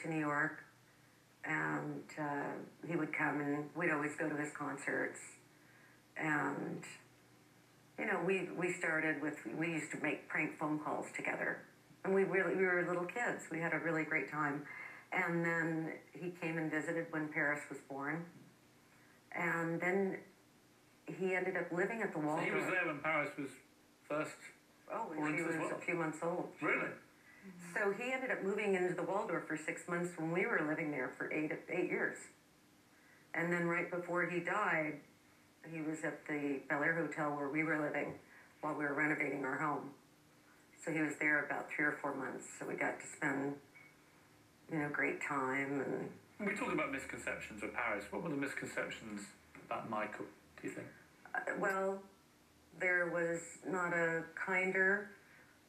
to New York, and he would come, and we'd always go to his concerts. And you know, we started with, we used to make prank phone calls together, and we were little kids. We had a really great time. And then he came and visited when Paris was born, and then he ended up living at the Waldorf. So he was there when Paris was first. Oh, when she was a few months old. Really? So he ended up moving into the Waldorf for 6 months when we were living there for eight years. And then right before he died, he was at the Bel Air Hotel where we were living while we were renovating our home. So he was there about 3 or 4 months. So we got to spend, you know, great time. And when we talk about misconceptions of Paris, what were the misconceptions about Michael, do you think? Well, there was not a kinder,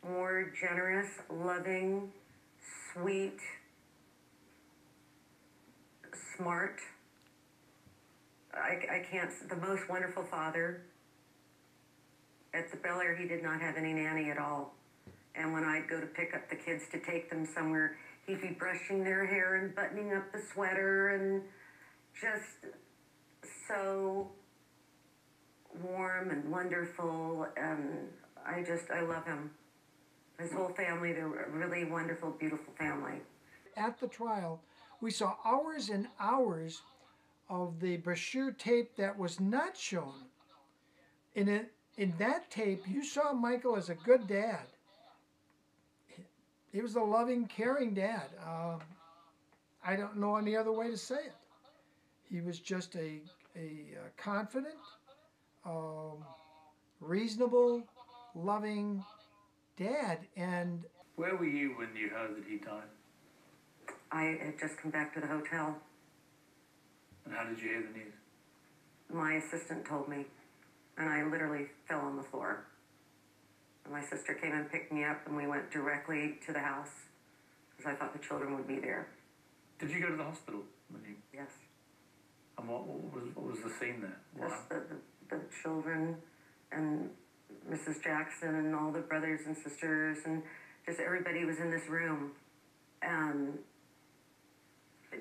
more generous, loving, sweet, smart, I can't, the most wonderful father. At the Bel Air, he did not have any nanny at all. And when I'd go to pick up the kids to take them somewhere, he'd be brushing their hair and buttoning up the sweater, and just so warm and wonderful. And I love him. His whole family, they're a really wonderful, beautiful family. At the trial, we saw hours and hours of the brochure tape that was not shown. In that tape, you saw Michael as a good dad. He was a loving, caring dad. I don't know any other way to say it. He was just a confident, reasonable, loving dad. And where were you when you heard that he died? I had just come back to the hotel. And how did you hear the news? My assistant told me, and I literally fell on the floor. And my sister came and picked me up, and we went directly to the house because I thought the children would be there. Did you go to the hospital when you? Yes. And what was the scene there? Just the children and Mrs. Jackson and all the brothers and sisters, and just everybody was in this room, and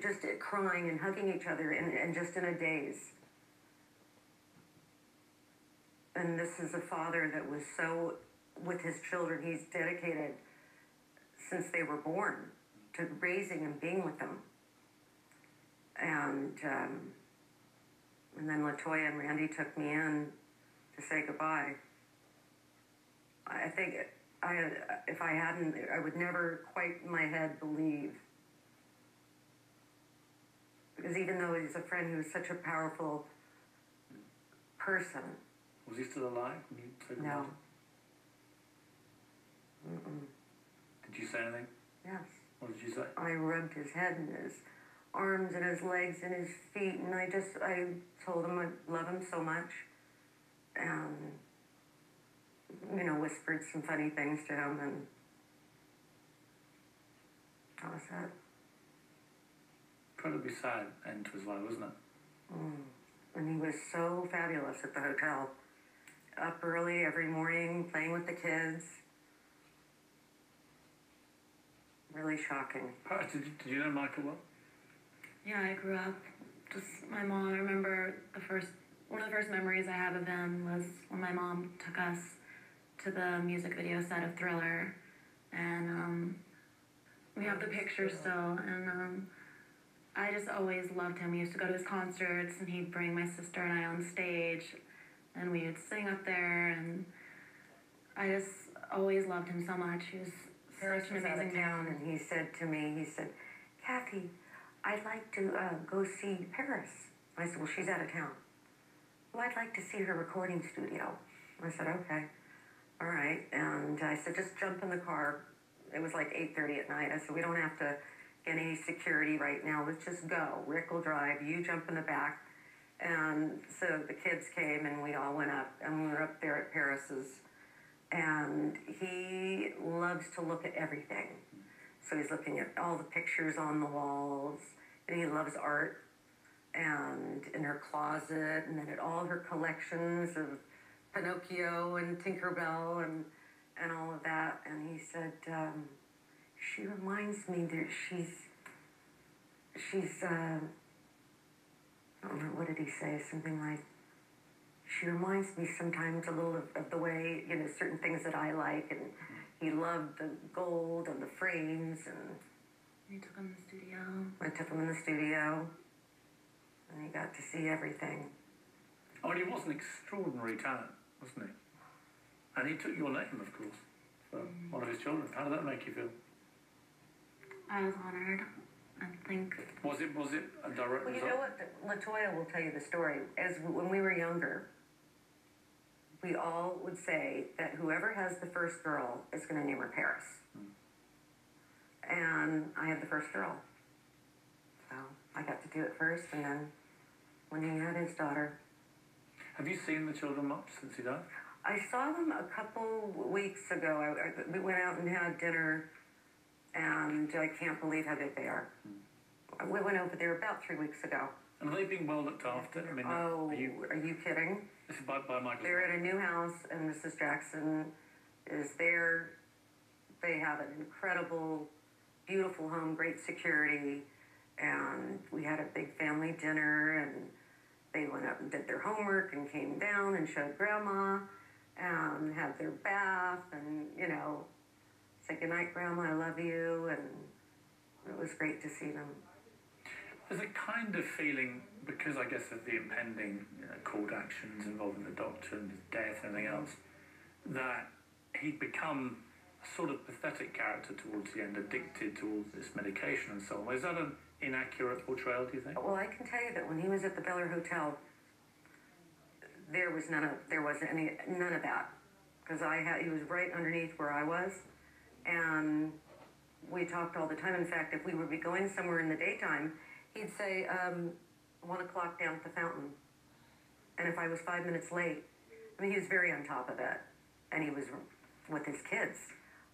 just crying and hugging each other, and just in a daze. And this is a father that was so with his children. He's dedicated since they were born to raising and being with them. And then LaToya and Randy took me in to say goodbye. I think if I hadn't, I would never quite in my head believe. Because even though he's a friend, he was such a powerful person. Was he still alive when you said goodbye? No. Mm-mm. Did you say anything? Yes. What did you say? I rubbed his head and his arms and his legs and his feet, and I told him I love him so much, and, you know, whispered some funny things to him, and that was it. Incredibly sad end to his life, wasn't it? And he was so fabulous at the hotel. Up early every morning, playing with the kids. Really shocking. Did you know Michael well? Yeah, I grew up, just my mom. I remember one of the first memories I have of him was when my mom took us to the music video set of Thriller, and we have the picture still, and I just always loved him. We used to go to his concerts, and he'd bring my sister and I on stage, and we would sing up there, and I just always loved him so much. He was such an amazing man. And he said to me, Kathy, I'd like to go see Paris. I said, well, she's out of town. Well, I'd like to see her recording studio. I said, okay, all right. And I said, just jump in the car. It was like 8:30 at night. I said, we don't have to get any security right now. Let's just go. Rick will drive. You jump in the back. And so the kids came, and we all went up, and we were up there at Paris's. And he loves to look at everything. So he's looking at all the pictures on the walls, and he loves art, and in her closet, and then at all her collections of Pinocchio and Tinkerbell and all of that. And he said, she reminds me that she's, I don't know, what did he say? Something like, she reminds me sometimes a little of the way, you know, certain things that I like, and he loved the gold and the frames, and We took him to the studio. I took him in the studio, and he got to see everything. Oh, and he was an extraordinary talent, wasn't he? And he took your name, of course, for one of his children. How did that make you feel? I was honored. I think. Was it a direct Well, you result? know what? Latoya will tell you the story. When we were younger, we all would say that whoever has the first girl is going to name her Paris. And I had the first girl. So I got to do it first, and then when he had his daughter. Have you seen the children much since he died? I saw them a couple weeks ago. We went out and had dinner, and I can't believe how big they are. We went over there about 3 weeks ago. And are they being well looked after? I mean, Oh, are you kidding? This is by Michael. They're at a new house, and Mrs. Jackson is there. They have an incredible, beautiful home, great security, and we had a big family dinner, and they went up and did their homework and came down and showed Grandma and had their bath, and, you know, say goodnight, Grandma, I love you, and it was great to see them. There's a kind of feeling, because I guess of the impending court actions involving the doctor and his death and everything else, that he'd become a sort of pathetic character towards the end, addicted to all this medication and so on. Is that an inaccurate portrayal, do you think? Well, I can tell you that when he was at the Bel Air Hotel, there wasn't none of that, because he was right underneath where I was, and we talked all the time. In fact, if we would be going somewhere in the daytime, he'd say, 1 o'clock down at the fountain. And if I was 5 minutes late, I mean, he was very on top of it, and he was with his kids.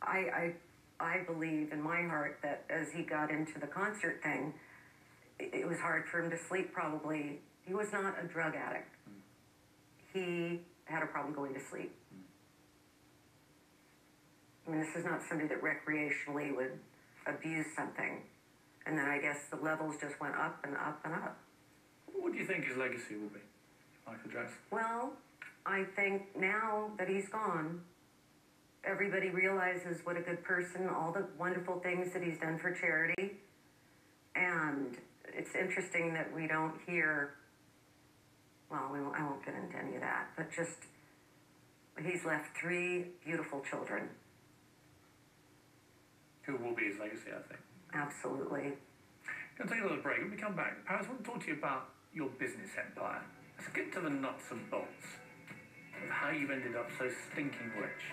I believe in my heart that as he got into the concert thing, it was hard for him to sleep probably. He was not a drug addict. He had a problem going to sleep. I mean, this is not somebody that recreationally would abuse something. And then I guess the levels just went up and up and up. What do you think his legacy will be, Michael Jackson? Well, I think now that he's gone, everybody realizes what a good person, all the wonderful things that he's done for charity. And it's interesting that we don't hear, well, I won't get into any of that, but just he's left 3 beautiful children. Who will be his legacy, I think. Absolutely. Going to take another break. When we come back, Paris, I want to talk to you about your business empire. Let's get to the nuts and bolts of how you ended up so stinking rich.